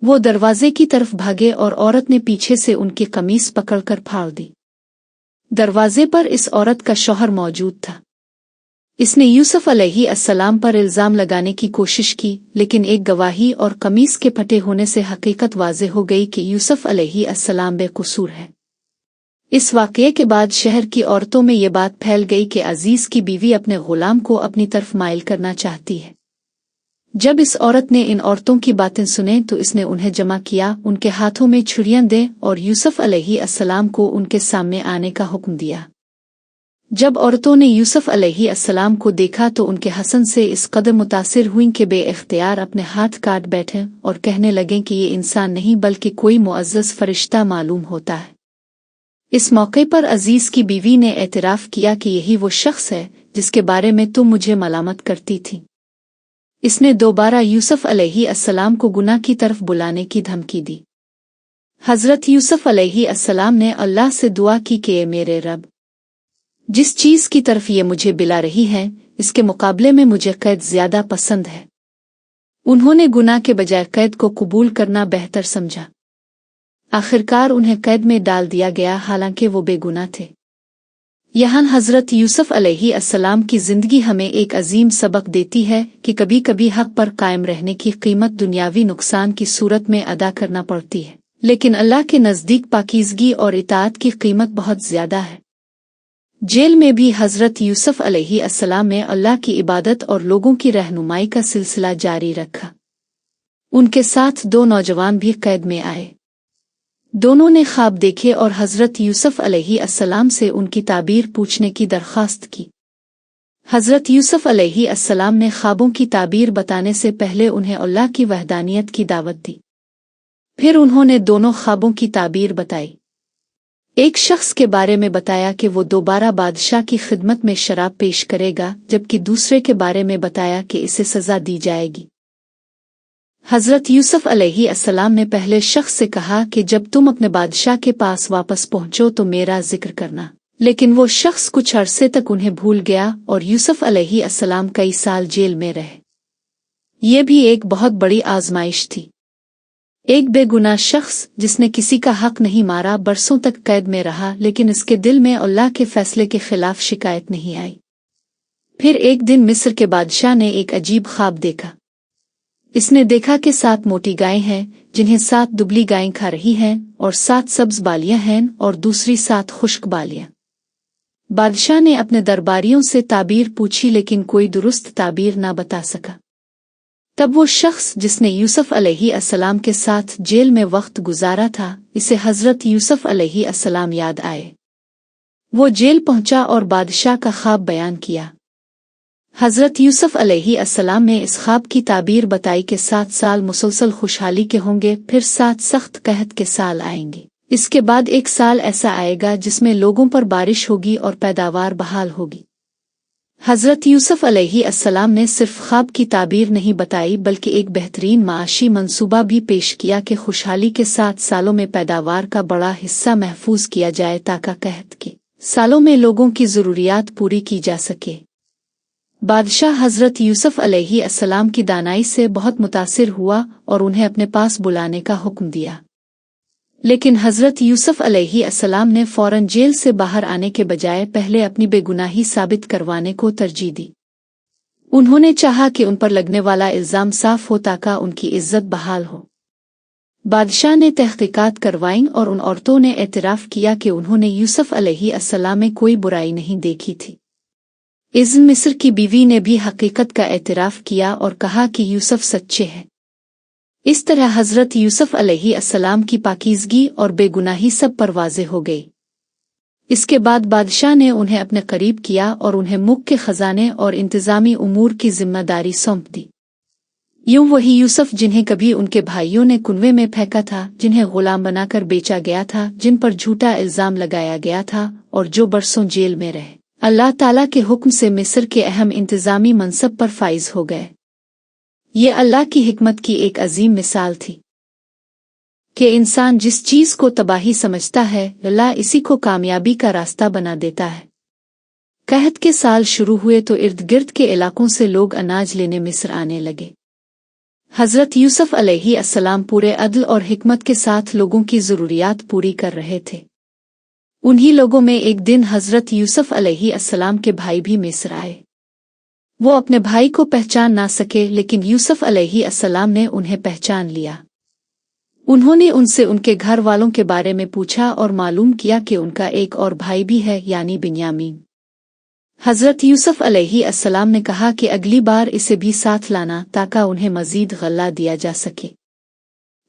वो दरवाजे की तरफ भागे और औरत ने पीछे से उनकी कमीज पकड़कर फाड़ दी। दरवाजे पर इस औरत का शौहर मौजूद था। इसने यूसुफ अलैहिस्सलाम पर इल्जाम लगाने की कोशिश की, लेकिन एक गवाही और कमीज के फटे होने से हकीकत वाज़ेह हो गई कि यूसुफ अलैहिस्सलाम बेकसूर है। इस वाक़ये के बाद शहर की औरतों में ये बात फैल गई कि अजीज की बीवी अपने गुलाम को अपनी तरफ माइल करना चाहती है। जब इस औरत ने इन औरतों की बातें सुने तो इसने उन्हें जमा किया, उनके हाथों में छुरियां दे और यूसुफ अलैहिस्सलाम को उनके सामने आने का हुक्म दिया। जब औरतों ने यूसुफ अलैहिस्सलाम को देखा तो उनके हसन से इस कदर मुतासिर हुईं कि बेइख्तियार अपने हाथ काट बैठे और कहने लगे कि ये इंसान नहीं बल्कि कोई मुअज़्ज़ज़ फरिश्ता मालूम होता है। इस मौके पर अजीज की बीवी ने एतराफ़ किया कि यही वो शख्स है जिसके बारे में तुम मुझे मलामत करती थी। इसने दोबारा यूसुफ अलैहिस्सलाम को गुनाह की तरफ बुलाने की धमकी दी। हज़रत यूसुफ अलैहिस्सलाम ने अल्लाह से दुआ की कि मेरे रब, जिस चीज़ की तरफ ये मुझे बिला रही है इसके मुकाबले में मुझे कैद ज्यादा पसंद है। उन्होंने गुनाह के बजाय कैद को कबूल करना बेहतर समझा। आखिरकार उन्हें कैद में डाल दिया गया, हालांकि वो बेगुनाह थे। यहाँ हज़रत यूसुफ अलैहिस्सलाम की ज़िंदगी हमें एक अजीम सबक देती है कि कभी कभी हक़ पर कायम रहने की कीमत दुनियावी नुकसान की सूरत में अदा करना पड़ती है, लेकिन अल्लाह के नज़दीक पाकीज़गी और इताअत की कीमत बहुत ज़्यादा है। जेल में भी हज़रत यूसुफ अलैहिस्सलाम ने अल्लाह की इबादत और लोगों की रहनुमाई का सिलसिला जारी रखा। उनके साथ दो नौजवान भी कैद में आए। दोनों ने ख्वाब देखे और हज़रत यूसुफ अलैहिस्सलाम से उनकी ताबीर पूछने की दरख्वास्त की। हज़रत यूसुफ अलैहिस्सलाम ने ख्वाबों की ताबीर बताने से पहले उन्हें अल्लाह की वहदानियत की दावत दी। फिर उन्होंने दोनों ख्वाबों की ताबीर बताई। एक शख्स के बारे में बताया कि वो दोबारा बादशाह की खिदमत में शराब पेश करेगा, जबकि दूसरे के बारे में बताया कि इसे सज़ा दी जाएगी। हज़रत यूसुफ अलैहिस्सलाम ने पहले शख्स से कहा कि जब तुम अपने बादशाह के पास वापस पहुंचो तो मेरा जिक्र करना, लेकिन वो शख्स कुछ अरसे तक उन्हें भूल गया और यूसुफ अलैहिस्सलाम कई साल जेल में रहे। ये भी एक बहुत बड़ी आजमाइश थी। एक बेगुनाह शख्स जिसने किसी का हक नहीं मारा बरसों तक कैद में रहा, लेकिन इसके दिल में अल्लाह के फैसले के खिलाफ शिकायत नहीं आई। फिर एक दिन मिस्र के बादशाह ने एक अजीब ख्वाब देखा। इसने देखा कि 7 मोटी गायें हैं जिन्हें 7 दुबली गायें खा रही हैं और 7 सब्ज बालियां हैं और दूसरी 7 खुश्क बालियां। बादशाह ने अपने दरबारियों से ताबीर पूछी, लेकिन कोई दुरुस्त ताबीर ना बता सका। तब वो शख्स जिसने यूसुफ अलैहिस्सलाम के साथ जेल में वक्त गुजारा था, इसे हज़रत यूसुफ अलैहिस्सलाम याद आए। वो जेल पहुंचा और बादशाह का ख्वाब बयान किया। हज़रत यूसुफ अलैहिस्सलाम ने इस ख्वाब की ताबीर बताई कि 7 साल मुसलसल खुशहाली के होंगे, फिर 7 सख्त कहत के साल आएंगे। इसके बाद एक साल ऐसा आएगा जिसमें लोगों पर बारिश होगी और पैदावार बहाल होगी। हज़रत यूसुफ अलैहिस्सलाम ने सिर्फ ख्वाब की ताबीर नहीं बताई बल्कि एक बेहतरीन माशी मंसूबा भी पेश किया कि खुशहाली के 7 सालों में पैदावार का बड़ा हिस्सा महफूज किया जाए ताकि कहत के सालों में लोगों की ज़रूरियात पूरी की जा सके। बादशाह हज़रत यूसुफ अलैहिस्सलाम की दानाई से बहुत मुतासिर हुआ और उन्हें अपने पास बुलाने का हुक्म दिया, लेकिन हज़रत यूसुफ अलैहिस्सलाम ने फ़ौरन जेल से बाहर आने के बजाय पहले अपनी बेगुनाही साबित करवाने को तरजीह दी। उन्होंने चाहा कि उन पर लगने वाला इल्ज़ाम साफ हो ताकि उनकी इज्जत बहाल हो। बादशाह ने तहक़ीक़ात करवाईं और उन औरतों ने एतराफ़ किया कि उन्होंने यूसुफ अलैहिस्सलाम में कोई बुराई नहीं देखी थी। इज़्न मिस्र की बीवी ने भी हकीकत का एतराफ़ किया और कहा कि यूसुफ सच्चे हैं। इस तरह हज़रत यूसुफ अलैहिस्सलाम की पाकीज़गी और बेगुनाही सब पर वाज़ेह हो गई। इसके बाद बादशाह ने उन्हें अपने करीब किया और उन्हें मुल्क के ख़जाने और इंतज़ामी उमूर की ज़िम्मेदारी सौंप दी। यूं वही यूसुफ जिन्हें कभी उनके भाइयों ने कुनवे में फेंका था, जिन्हें ग़ुलाम बनाकर बेचा गया था, जिन पर झूठा इल्ज़ाम लगाया गया था और जो बरसों जेल में रहे, अल्लाह ताला के हुक्म से मिस्र के अहम इंतज़ामी मनसब पर फाइज हो गए। ये अल्लाह की हिकमत की एक अजीम मिसाल थी कि इंसान जिस चीज़ को तबाही समझता है, अल्लाह इसी को कामयाबी का रास्ता बना देता है। कहत के साल शुरू हुए तो इर्द गिर्द के इलाकों से लोग अनाज लेने मिस्र आने लगे। हज़रत यूसुफ अलैहिस्सलाम पूरे अदल और हिकमत के साथ लोगों की ज़रूरियात पूरी कर रहे थे। उन्हीं लोगों में एक दिन हज़रत यूसुफ अलैहिस्सलाम के भाई भी मिस्र आए। वो अपने भाई को पहचान ना सके, लेकिन यूसुफ अलैहिस्सलाम ने उन्हें पहचान लिया। उन्होंने उनसे उनके घर वालों के बारे में पूछा और मालूम किया कि उनका एक और भाई भी है, यानी बिन्यामीन। हज़रत यूसुफ अलैहिस्सलाम ने कहा कि अगली बार इसे भी साथ लाना ताकि उन्हें मज़ीद गल्ला दिया जा सके।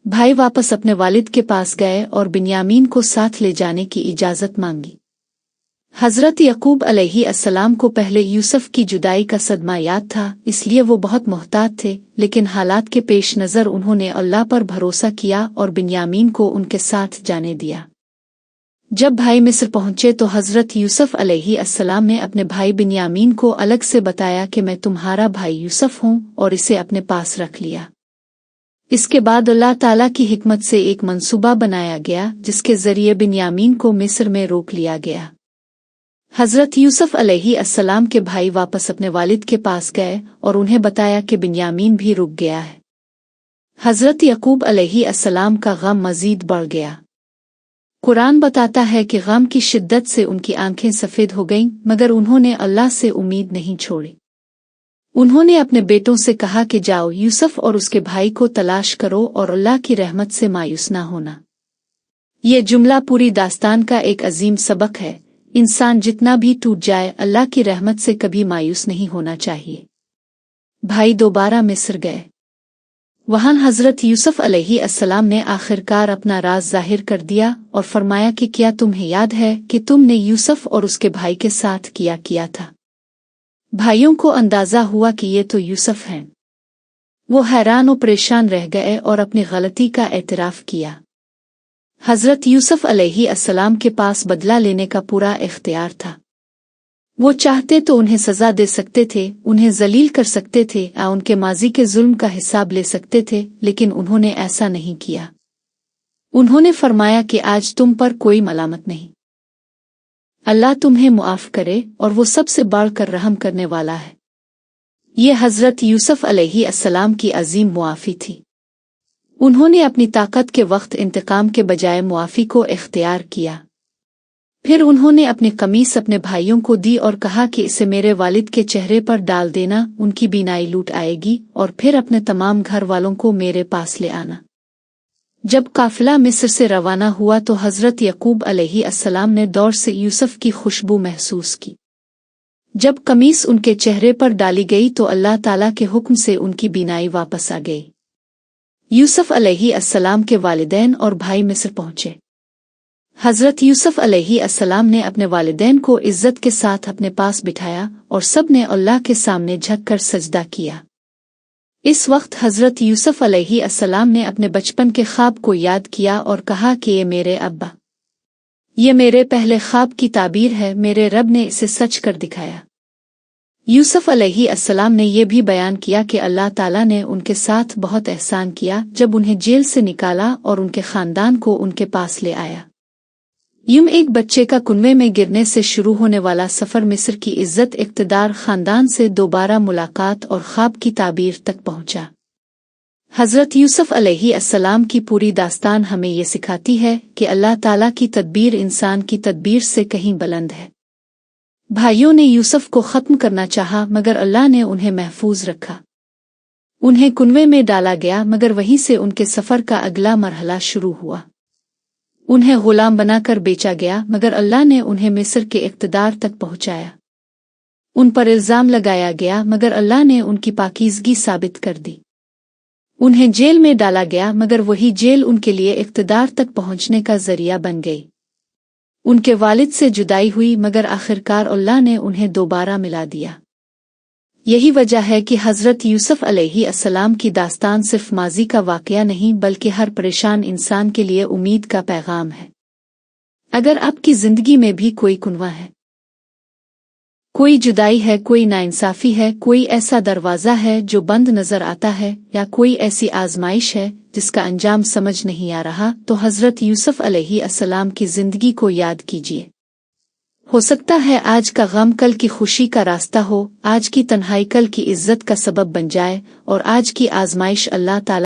भाई वापस अपने वालिद के पास गए और बिन्यामीन को साथ ले जाने की इजाज़त मांगी। हज़रत यकूब अलैहिस्सलाम को पहले यूसुफ की जुदाई का सदमा याद था, इसलिए वो बहुत मोहतात थे, लेकिन हालात के पेश नज़र उन्होंने अल्लाह पर भरोसा किया और बिन्यामीन को उनके साथ जाने दिया। जब भाई मिस्र पहुंचे तो हज़रत यूसुफ अलैहिस्सलाम ने अपने भाई बिन्यामीन को अलग से बताया कि मैं तुम्हारा भाई यूसुफ हूँ, और इसे अपने पास रख लिया। इसके बाद अल्लाह ताला की हिकमत से एक मंसूबा बनाया गया जिसके ज़रिए बिन्यामीन को मिस्र में रोक लिया गया। हज़रत यूसुफ अलैहिस्सलाम के भाई वापस अपने वालिद के पास गए और उन्हें बताया कि बिन्यामीन भी रुक गया है। हज़रत यकूब अलैहिस्सलाम का गम मज़ीद बढ़ गया। कुरान बताता है कि गम की शिद्दत से उनकी आंखें सफ़ेद हो गईं, मगर उन्होंने अल्लाह से उम्मीद नहीं छोड़ी। उन्होंने अपने बेटों से कहा कि जाओ, यूसुफ और उसके भाई को तलाश करो और अल्लाह की रहमत से मायूस ना होना। ये जुमला पूरी दास्तान का एक अजीम सबक है। इंसान जितना भी टूट जाए, अल्लाह की रहमत से कभी मायूस नहीं होना चाहिए। भाई दोबारा मिस्र गए। वहाँ हज़रत यूसुफ अलैहिस्सलाम ने आखिरकार अपना राज जाहिर कर दिया और फरमाया कि क्या तुम्हें याद है कि तुमने यूसुफ और उसके भाई के साथ किया था। भाइयों को अंदाज़ा हुआ कि ये तो यूसुफ हैं। वो हैरान और परेशान रह गए और अपनी गलती का एतराफ़ किया। हज़रत यूसुफ अलैहिस्सलाम के पास बदला लेने का पूरा इख्तियार था। वो चाहते तो उन्हें सज़ा दे सकते थे, उन्हें जलील कर सकते थे या उनके माजी के जुल्म का हिसाब ले सकते थे, लेकिन उन्होंने ऐसा नहीं किया। उन्होंने फरमाया कि आज तुम पर कोई मलामत नहीं, अल्लाह तुम्हें मुआफ़ करे और वो सबसे बढ़कर रहम करने वाला है। ये हज़रत यूसुफ अलैहिस्सलाम की अजीम मुआफ़ी थी। उन्होंने अपनी ताकत के वक्त इंतकाम के बजाय मुआफ़ी को इख्तियार किया। फिर उन्होंने अपनी कमीस अपने भाइयों को दी और कहा कि इसे मेरे वालिद के चेहरे पर डाल देना, उनकी बीनाई लूट आएगी, और फिर अपने तमाम घर वालों को मेरे पास ले आना। जब काफिला मिस्र से रवाना हुआ तो हज़रत यकूब अलैहिस्सलाम ने दौर से यूसुफ की खुशबू महसूस की। जब कमीस उनके चेहरे पर डाली गई तो अल्लाह ताला के हुक्म से उनकी बीनाई वापस आ गई। यूसुफ अलैहिस्सलाम के वालिदैन और भाई मिस्र पहुँचे। हज़रत यूसुफ अलैहिस्सलाम ने अपने वालिदैन को इज़्ज़त के साथ अपने पास बिठाया और सब ने अल्लाह के सामने झुककर सजदा किया। इस वक्त हज़रत यूसुफ अलैहिस्सलाम ने अपने बचपन के ख्वाब को याद किया और कहा कि ये मेरे अब्बा, ये मेरे पहले ख्वाब की ताबीर है, मेरे रब ने इसे सच कर दिखाया। यूसुफ अलैहिस्सलाम ने यह भी बयान किया कि अल्लाह ताला ने उनके साथ बहुत एहसान किया जब उन्हें जेल से निकाला और उनके ख़ानदान को उनके पास ले आया। यूं एक बच्चे का कुनवे में गिरने से शुरू होने वाला सफ़र मिस्र की इज़्ज़त, इक़्तिदार, ख़ानदान से दोबारा मुलाकात और ख्वाब की ताबीर तक पहुँचा। हज़रत यूसुफ अलैहिस्सलाम की पूरी दास्तान हमें ये सिखाती है कि अल्लाह ताला की तदबीर इंसान की तदबीर से कहीं बुलंद है। भाइयों ने यूसुफ को ख़त्म करना चाहा, मगर अल्लाह ने उन्हें महफूज रखा। उन्हें कुनवे में डाला गया, मगर वहीं से उनके सफ़र का अगला मरहला शुरू हुआ। उन्हें गुलाम बनाकर बेचा गया, मगर अल्लाह ने उन्हें मिस्र के इक़्तिदार तक पहुँचाया। उन पर इल्ज़ाम लगाया गया, मगर अल्लाह ने उनकी पाकीज़गी साबित कर दी। उन्हें जेल में डाला गया, मगर वही जेल उनके लिए इक़्तिदार तक पहुँचने का ज़रिया बन गई। उनके वालिद से जुदाई हुई, मगर आखिरकार अल्लाह ने उन्हें दोबारा मिला दिया। यही वजह है कि हज़रत यूसुफ अलैहिस्सलाम की दास्तान सिर्फ माजी का वाक़या नहीं, बल्कि हर परेशान इंसान के लिए उम्मीद का पैगाम है। अगर आपकी ज़िंदगी में भी कोई कुनवा है, कोई जुदाई है, कोई नाइंसाफ़ी है, कोई ऐसा दरवाज़ा है जो बंद नज़र आता है, या कोई ऐसी आज़माइश है जिसका अंजाम समझ नहीं आ रहा, तो हज़रत यूसुफ अलैहिस्सलाम की ज़िंदगी को याद कीजिए। ہو سکتا ہے آج کا غم کل کی خوشی کا راستہ ہو، آج کی تنہائی کل کی عزت کا سبب بن جائے، اور آج کی آزمائش اللہ تعالی